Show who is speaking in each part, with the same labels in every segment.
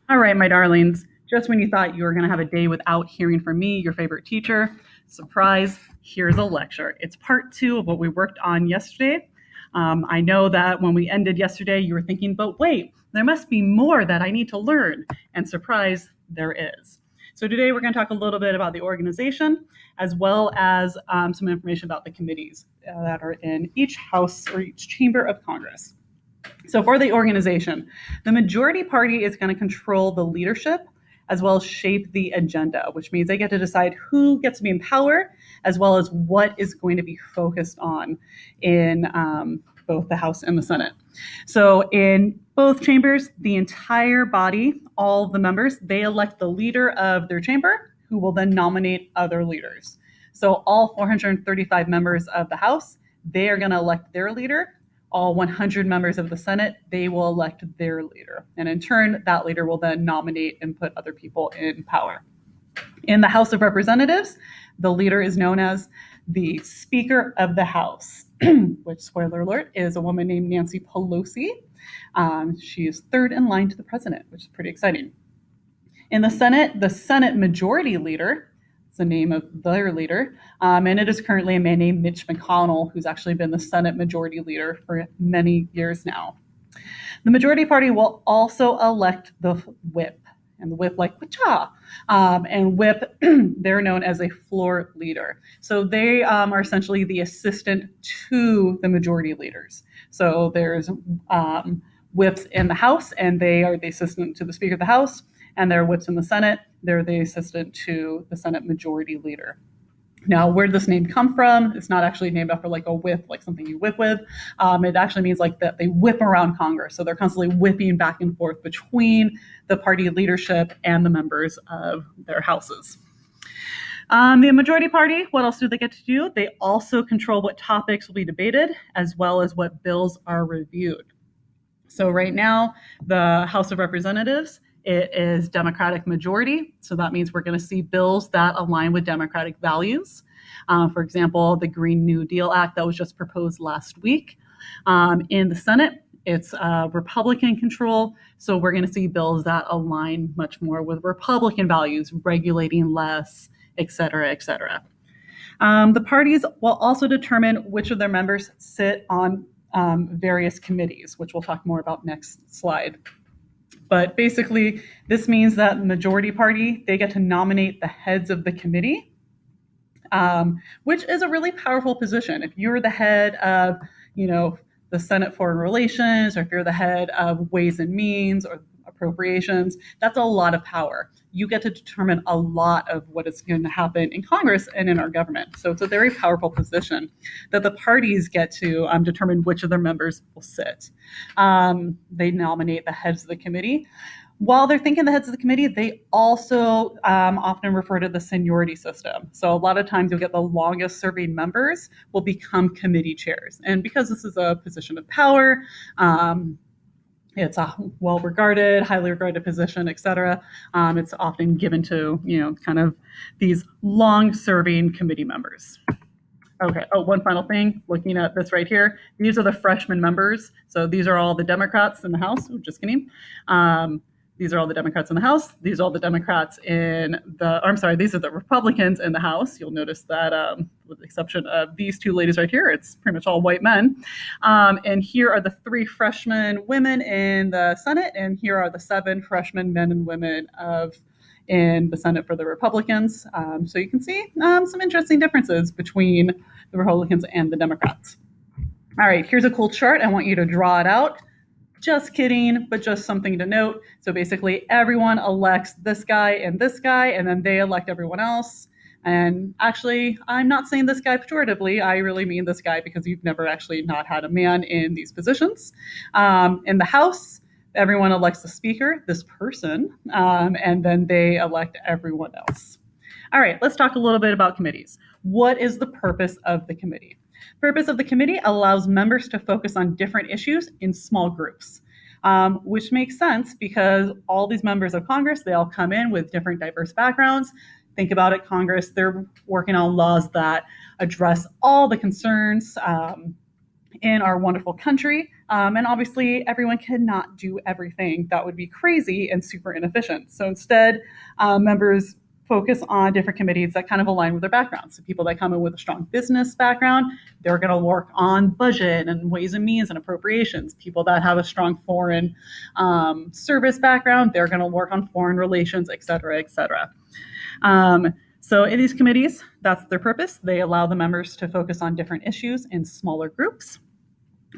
Speaker 1: All right, my darlings, just when you thought you were going to have a day without hearing from me, your favorite teacher, surprise, here's a lecture. It's part two of what we worked on yesterday. I know that when we ended yesterday, you were thinking, but wait, there must be more that I need to learn. And surprise, there is. So today we're going to talk a little bit about the organization, as well as some information about the committees that are in each house or each chamber of Congress. So for the organization, the majority party is going to control the leadership as well as shape the agenda, which means they get to decide who gets to be in power as well as what is going to be focused on in both the House and the Senate. So in both chambers, the entire body, all of the members, they elect the leader of their chamber, who will then nominate other leaders. So all 435 members of the House, they are going to elect their leader. All 100 members of the Senate, they will elect their leader. And in turn, that leader will then nominate and put other people in power. In the House of Representatives, the leader is known as the Speaker of the House, which, spoiler alert, is a woman named Nancy Pelosi. She is third in line to the president, which is pretty exciting. In the Senate Majority Leader, the name of their leader, and it is currently a man named Mitch McConnell, who's actually been the Senate Majority Leader for many years now. The Majority Party will also elect the whip, and the whip like whatcha, and whip, they're known as a floor leader. So they are essentially the assistant to the majority leaders. So there's whips in the House, and they are the assistant to the Speaker of the House, and there are whips in the Senate. They're the assistant to the Senate Majority Leader. Now, where did this name come from? It's not actually named after like a whip, like something you whip with. It actually means like that they whip around Congress. So they're constantly whipping back and forth between the party leadership and the members of their houses. The majority party, what else do they get to do? They also control what topics will be debated, as well as what bills are reviewed. So right now, the House of Representatives, it is Democratic majority, so that means we're going to see bills that align with Democratic values. For example, the Green New Deal Act that was just proposed last week. In the Senate, it's Republican control, so we're going to see bills that align much more with Republican values, regulating less, et cetera, et cetera. The parties will also determine which of their members sit on various committees, which we'll talk more about next slide. But basically, this means that the majority party, they get to nominate the heads of the committee, which is a really powerful position. If you're the head of, the Senate Foreign Relations, or if you're the head of Ways and Means or Appropriations, that's a lot of power. You get to determine a lot of what is going to happen in Congress and in our government. So it's a very powerful position that the parties get to determine which of their members will sit. They nominate the heads of the committee. While they're thinking the heads of the committee, they also often refer to the seniority system. So a lot of times you'll get the longest serving members will become committee chairs. And because this is a position of power, it's a well-regarded, highly regarded position, et cetera. It's often given to, kind of these long-serving committee members. Okay. Oh, one final thing, looking at this right here. These are the freshman members. So these are all the Democrats in the House. Oh, just kidding. These are all the Democrats in the House. These are all the Democrats in these are the Republicans in the House. You'll notice that with the exception of these two ladies right here, it's pretty much all white men. And here are the 3 freshman women in the Senate, and here are the 7 freshman men and women in the Senate for the Republicans. So you can see some interesting differences between the Republicans and the Democrats. All right, here's a cool chart. I want you to draw it out. Just kidding, but just something to note. So basically everyone elects this guy, and then they elect everyone else. And actually, I'm not saying this guy pejoratively. I really mean this guy because you've never actually not had a man in these positions. In the House, everyone elects the Speaker, this person, and then they elect everyone else. All right, let's talk a little bit about committees. What is the purpose of the committee? Purpose of the committee allows members to focus on different issues in small groups, which makes sense because all these members of Congress, they all come in with different diverse backgrounds. Think about it, Congress, they're working on laws that address all the concerns in our wonderful country. And obviously, everyone cannot do everything. That would be crazy and super inefficient. So instead, members focus on different committees that kind of align with their backgrounds. So people that come in with a strong business background, they're going to work on budget and ways and means and appropriations. People that have a strong foreign service background, they're going to work on foreign relations, et cetera, et cetera. So in these committees, that's their purpose. They allow the members to focus on different issues in smaller groups.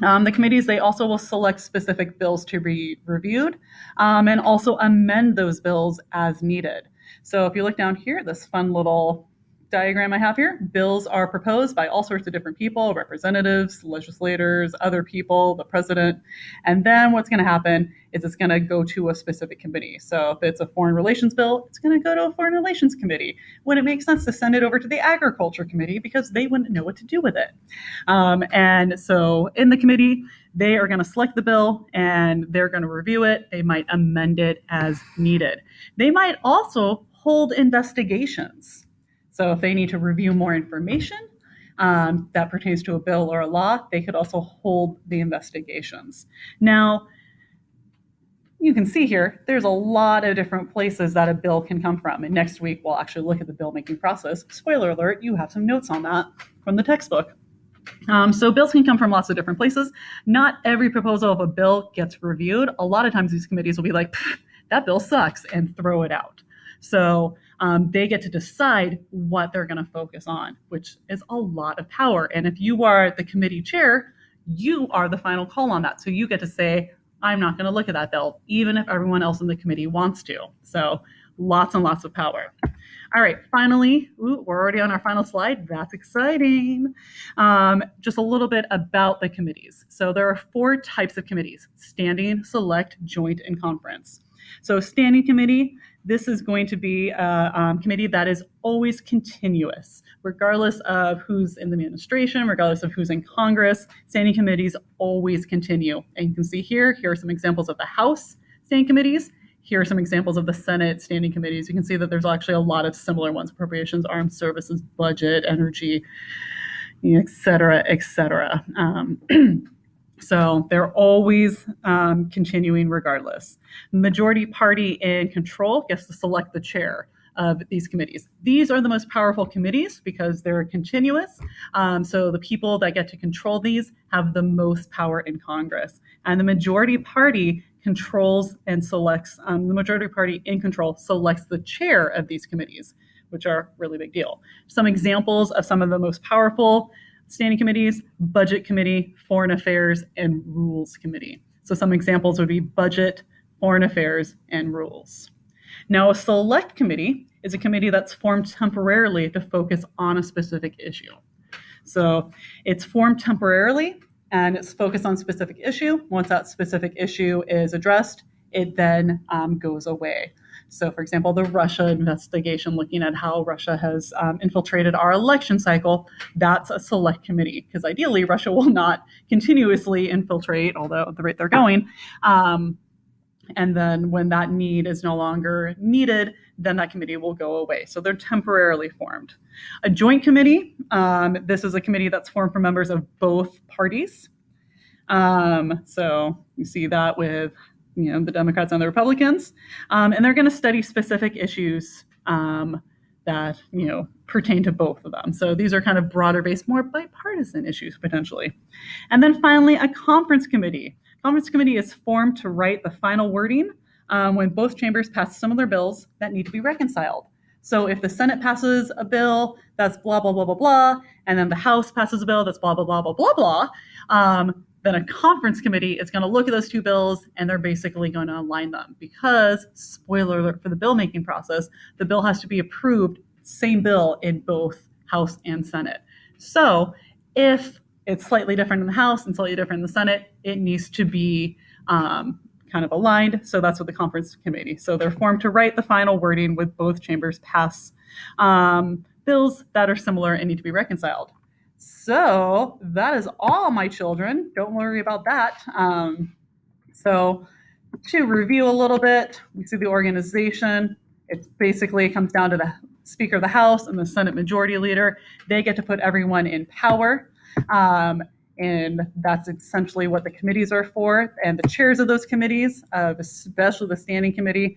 Speaker 1: The committees, they also will select specific bills to be reviewed and also amend those bills as needed. So if you look down here, this fun little diagram I have here, bills are proposed by all sorts of different people, representatives, legislators, other people, the president. And then what's going to happen is it's going to go to a specific committee. So if it's a foreign relations bill, it's going to go to a foreign relations committee. When it makes sense to send it over to the agriculture committee because they wouldn't know what to do with it. And so in the committee, they are going to select the bill and they're going to review it. They might amend it as needed. They might also hold investigations. So if they need to review more information that pertains to a bill or a law, they could also hold the investigations. Now, you can see here, there's a lot of different places that a bill can come from. And next week, we'll actually look at the bill making process. Spoiler alert, you have some notes on that from the textbook. So bills can come from lots of different places. Not every proposal of a bill gets reviewed. A lot of times these committees will be like, that bill sucks, and throw it out. So they get to decide what they're going to focus on, which is a lot of power. And if you are the committee chair, you are the final call on that. So you get to say, I'm not going to look at that bill, even if everyone else in the committee wants to. So lots and lots of power. All right, finally, we're already on our final slide. That's exciting. Just a little bit about the committees. So there are 4 types of committees: standing, select, joint, and conference. So standing committee, this is going to be a committee that is always continuous, regardless of who's in the administration, regardless of who's in Congress. Standing committees always continue. And you can see here are some examples of the House standing committees. Here are some examples of the Senate standing committees. You can see that there's actually a lot of similar ones: appropriations, armed services, budget, energy, et cetera, et cetera. So they're always continuing regardless. Majority party in control gets to select the chair of these committees. These are the most powerful committees because they're continuous. So the people that get to control these have the most power in Congress. And the majority party controls and selects, the majority party in control selects the chair of these committees, which are a really big deal. Some examples of some of the most powerful standing committees: Budget Committee, Foreign Affairs, and Rules Committee. So some examples would be Budget, Foreign Affairs, and Rules. Now, a Select Committee is a committee that's formed temporarily to focus on a specific issue. So it's formed temporarily and it's focused on a specific issue. Once that specific issue is addressed, it then goes away. So, for example, the Russia investigation, looking at how Russia has infiltrated our election cycle, that's a select committee, because ideally Russia will not continuously infiltrate, although at the rate they're going. And then when that need is no longer needed, then that committee will go away. So they're temporarily formed. A joint committee, this is a committee that's formed from members of both parties. So you see that with the Democrats and the Republicans, and they're going to study specific issues that pertain to both of them. So these are kind of broader based, more bipartisan issues potentially. And then finally, a conference committee. Conference committee is formed to write the final wording when both chambers pass similar bills that need to be reconciled. So if the Senate passes a bill that's blah, blah, blah, blah, blah, and then the House passes a bill that's blah, blah, blah, blah, blah, blah, then a conference committee is going to look at those 2 bills and they're basically going to align them because, spoiler alert for the bill making process, the bill has to be approved, same bill in both House and Senate. So if it's slightly different in the House and slightly different in the Senate, it needs to be kind of aligned. So that's what the conference committee. So they're formed to write the final wording with both chambers pass bills that are similar and need to be reconciled. So that is all, my children. Don't worry about that. So to review a little bit, we see the organization. It basically comes down to the Speaker of the House and the Senate Majority Leader. They get to put everyone in power. And that's essentially what the committees are for. And the chairs of those committees, especially the standing committee,